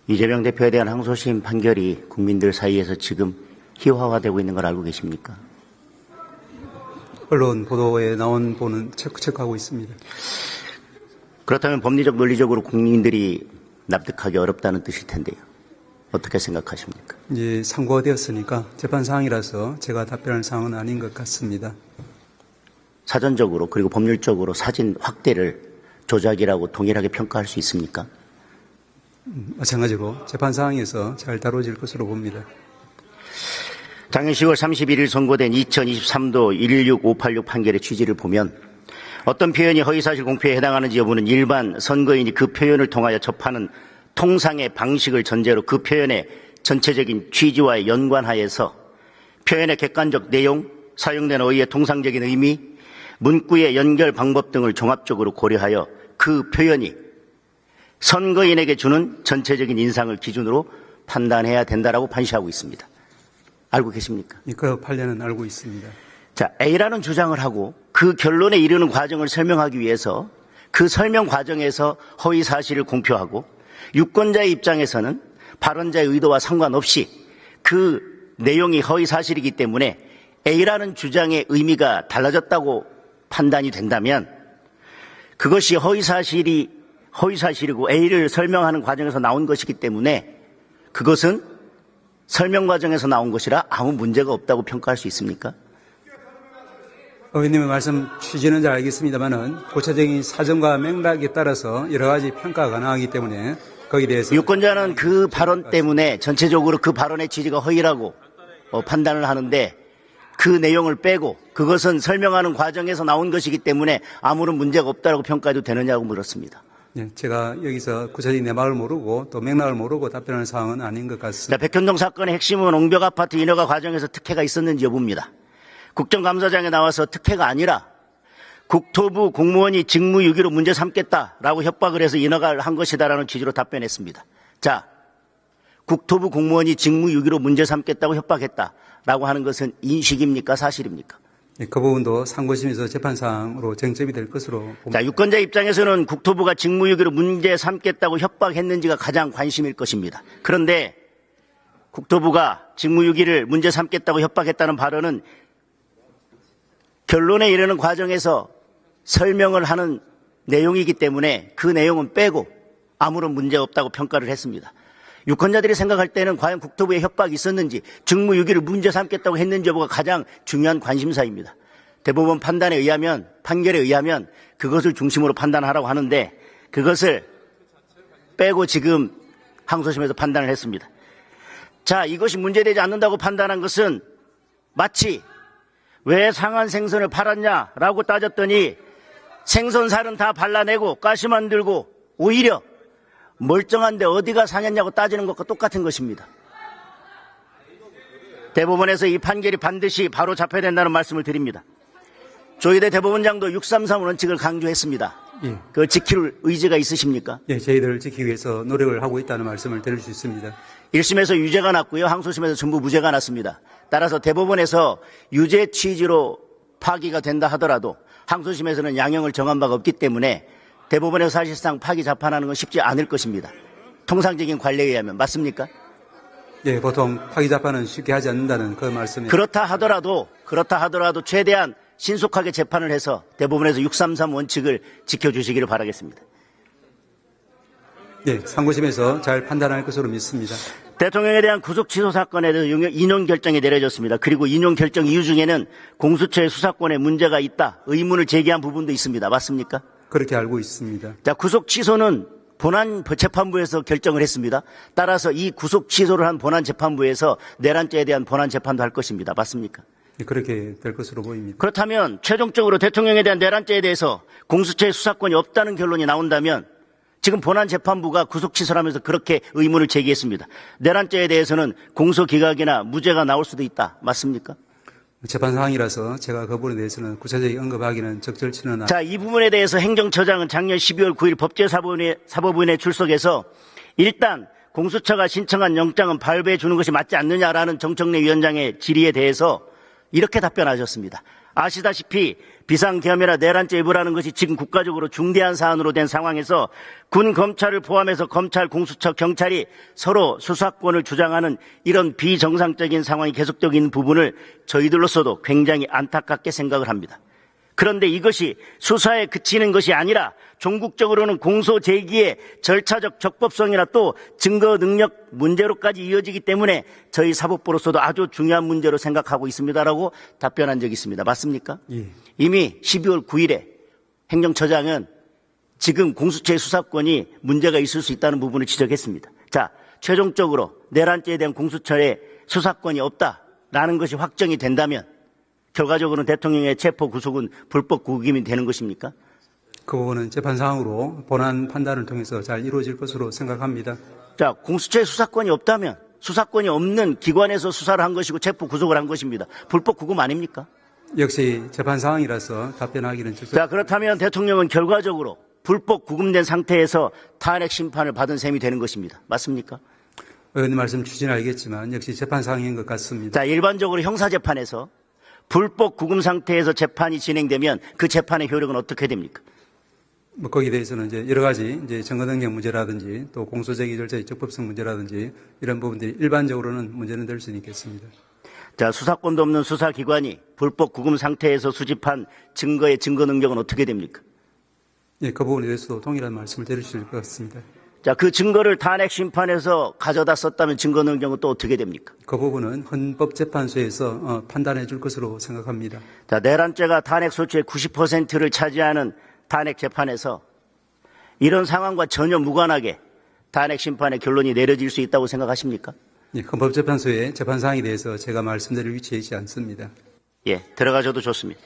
이재명 대표에 대한 항소심 판결이 국민들 사이에서 지금 희화화되고 있는 걸 알고 계십니까? 언론 보도에 나온 보는 체크하고 있습니다. 그렇다면 법리적 논리적으로 국민들이 납득하기 어렵다는 뜻일 텐데요. 어떻게 생각하십니까? 이제 상고가 되었으니까 재판 사항이라서 제가 답변할 사항은 아닌 것 같습니다. 사전적으로 그리고 법률적으로 사진 확대를 조작이라고 동일하게 평가할 수 있습니까? 마찬가지로 재판 사항에서 잘 다뤄질 것으로 봅니다. 작년 10월 31일 선고된 2023도 16586 판결의 취지를 보면 어떤 표현이 허위사실 공표에 해당하는지 여부는 일반 선거인이 그 표현을 통하여 접하는 통상의 방식을 전제로 그 표현의 전체적인 취지와의 연관하에서 표현의 객관적 내용, 사용된 어휘의 통상적인 의미, 문구의 연결 방법 등을 종합적으로 고려하여 그 표현이 선거인에게 주는 전체적인 인상을 기준으로 판단해야 된다라고 판시하고 있습니다. 알고 계십니까? 그 판례는 알고 있습니다. 자, A라는 주장을 하고 그 결론에 이르는 과정을 설명하기 위해서 그 설명 과정에서 허위 사실을 공표하고 유권자의 입장에서는 발언자의 의도와 상관없이 그 내용이 허위 사실이기 때문에 A라는 주장의 의미가 달라졌다고 판단이 된다면 그것이 허위 사실이고 A를 설명하는 과정에서 나온 것이기 때문에 그것은 설명 과정에서 나온 것이라 아무 문제가 없다고 평가할 수 있습니까? 의원님의 말씀 취지는 잘 알겠습니다만은 구체적인 사정과 맥락에 따라서 여러 가지 평가가 가능하기 때문에 거기에 대해서 유권자는 그 발언 때문에 전체적으로 그 발언의 취지가 허위라고 판단을 하는데 그 내용을 빼고 그것은 설명하는 과정에서 나온 것이기 때문에 아무런 문제가 없다고 평가해도 되느냐고 물었습니다. 네, 제가 여기서 구체적인 내막을 모르고 또 맥락을 모르고 답변할 사항은 아닌 것 같습니다. 백현동 사건의 핵심은 옹벽 아파트 인허가 과정에서 특혜가 있었는지 여부입니다. 국정감사장에 나와서 특혜가 아니라 국토부 공무원이 직무유기로 문제 삼겠다라고 협박을 해서 인허가를 한 것이다라는 취지로 답변했습니다. 자, 국토부 공무원이 직무유기로 문제 삼겠다고 협박했다라고 하는 것은 인식입니까? 사실입니까? 네, 그 부분도 상고심에서 재판사항으로 쟁점이 될 것으로 봅니다. 자, 유권자 입장에서는 국토부가 직무유기로 문제 삼겠다고 협박했는지가 가장 관심일 것입니다. 그런데 국토부가 직무유기를 문제 삼겠다고 협박했다는 발언은 결론에 이르는 과정에서 설명을 하는 내용이기 때문에 그 내용은 빼고 아무런 문제 없다고 평가를 했습니다. 유권자들이 생각할 때는 과연 국토부에 협박이 있었는지 직무유기를 문제 삼겠다고 했는지 여부가 가장 중요한 관심사입니다. 대법원 판결에 의하면 그것을 중심으로 판단하라고 하는데 그것을 빼고 지금 항소심에서 판단을 했습니다. 자, 이것이 문제되지 않는다고 판단한 것은 마치 왜 상한 생선을 팔았냐라고 따졌더니 생선살은 다 발라내고 가시만 들고 오히려 멀쩡한데 어디가 상했냐고 따지는 것과 똑같은 것입니다. 대법원에서 이 판결이 반드시 바로 잡혀야 된다는 말씀을 드립니다. 조희대 대법원장도 633 원칙을 강조했습니다. 예. 그 지킬 의지가 있으십니까? 예, 저희들을 지키기 위해서 노력을 하고 있다는 말씀을 드릴 수 있습니다. 1심에서 유죄가 났고요. 항소심에서 전부 무죄가 났습니다. 따라서 대법원에서 유죄 취지로 파기가 된다 하더라도 항소심에서는 양형을 정한 바가 없기 때문에 대법원에서 사실상 파기 재판하는 건 쉽지 않을 것입니다. 통상적인 관례에 의하면. 맞습니까? 예, 보통 파기 재판은 쉽게 하지 않는다는 그 말씀입니다. 그렇다 하더라도 최대한 신속하게 재판을 해서 대법원에서 633 원칙을 지켜주시기를 바라겠습니다. 예, 상고심에서 잘 판단할 것으로 믿습니다. 대통령에 대한 구속 취소 사건에 대해서 인용 결정이 내려졌습니다. 그리고 인용 결정 이유 중에는 공수처의 수사권에 문제가 있다, 의문을 제기한 부분도 있습니다. 맞습니까? 그렇게 알고 있습니다. 자, 구속 취소는 본안 재판부에서 결정을 했습니다. 따라서 이 구속 취소를 한 본안 재판부에서 내란죄에 대한 본안 재판도 할 것입니다. 맞습니까? 예, 그렇게 될 것으로 보입니다. 그렇다면 최종적으로 대통령에 대한 내란죄에 대해서 공수처의 수사권이 없다는 결론이 나온다면 지금 본안 재판부가 구속 취소를 하면서 그렇게 의문을 제기했습니다. 내란죄에 대해서는 공소기각이나 무죄가 나올 수도 있다. 맞습니까? 재판 사항이라서 제가 그 부분에 대해서는 구체적인 언급하기는 적절치는 않습니다. 자, 이 부분에 대해서 행정처장은 작년 12월 9일 법제사법위원회 출석에서 일단 공수처가 신청한 영장은 발부해 주는 것이 맞지 않느냐라는 정청래 위원장의 질의에 대해서 이렇게 답변하셨습니다. 아시다시피 비상계엄이나 내란죄 위반하는 것이 지금 국가적으로 중대한 사안으로 된 상황에서 군 검찰을 포함해서 검찰, 공수처, 경찰이 서로 수사권을 주장하는 이런 비정상적인 상황이 계속되고 있는 부분을 저희들로서도 굉장히 안타깝게 생각을 합니다. 그런데 이것이 수사에 그치는 것이 아니라 종국적으로는 공소 제기의 절차적 적법성이나 또 증거 능력 문제로까지 이어지기 때문에 저희 사법부로서도 아주 중요한 문제로 생각하고 있습니다라고 답변한 적이 있습니다. 맞습니까? 예. 이미 12월 9일에 행정처장은 지금 공수처의 수사권이 문제가 있을 수 있다는 부분을 지적했습니다. 자, 최종적으로 내란죄에 대한 공수처의 수사권이 없다라는 것이 확정이 된다면 결과적으로는 대통령의 체포 구속은 불법 구금이 되는 것입니까? 그 부분은 재판 사항으로 본안 판단을 통해서 잘 이루어질 것으로 생각합니다. 자, 공수처의 수사권이 없다면 수사권이 없는 기관에서 수사를 한 것이고 체포 구속을 한 것입니다. 불법 구금 아닙니까? 역시 재판 사항이라서 답변하기는 자, 그렇다면 대통령은 결과적으로 불법 구금된 상태에서 탄핵 심판을 받은 셈이 되는 것입니다. 맞습니까? 의원님 말씀 취지는 알겠지만 역시 재판 사항인 것 같습니다. 자, 일반적으로 형사재판에서 불법 구금 상태에서 재판이 진행되면 그 재판의 효력은 어떻게 됩니까? 뭐 거기에 대해서는 이제 여러 가지 이제 증거 능력 문제라든지 또 공소 제기 절차의 적법성 문제라든지 이런 부분들이 일반적으로는 문제는 될 수는 있겠습니다. 자, 수사권도 없는 수사기관이 불법 구금 상태에서 수집한 증거의 증거 능력은 어떻게 됩니까? 예, 그 부분에 대해서도 동일한 말씀을 드릴 수 있을 것 같습니다. 자, 그 증거를 탄핵 심판에서 가져다 썼다면 증거 능력은 또 어떻게 됩니까? 그 부분은 헌법재판소에서 판단해 줄 것으로 생각합니다. 자, 내란죄가 탄핵 소추의 90%를 차지하는 탄핵 재판에서 이런 상황과 전혀 무관하게 탄핵 심판의 결론이 내려질 수 있다고 생각하십니까? 예, 헌법재판소의 재판 사항에 대해서 제가 말씀드릴 위치에 있지 않습니다. 예, 들어가셔도 좋습니다.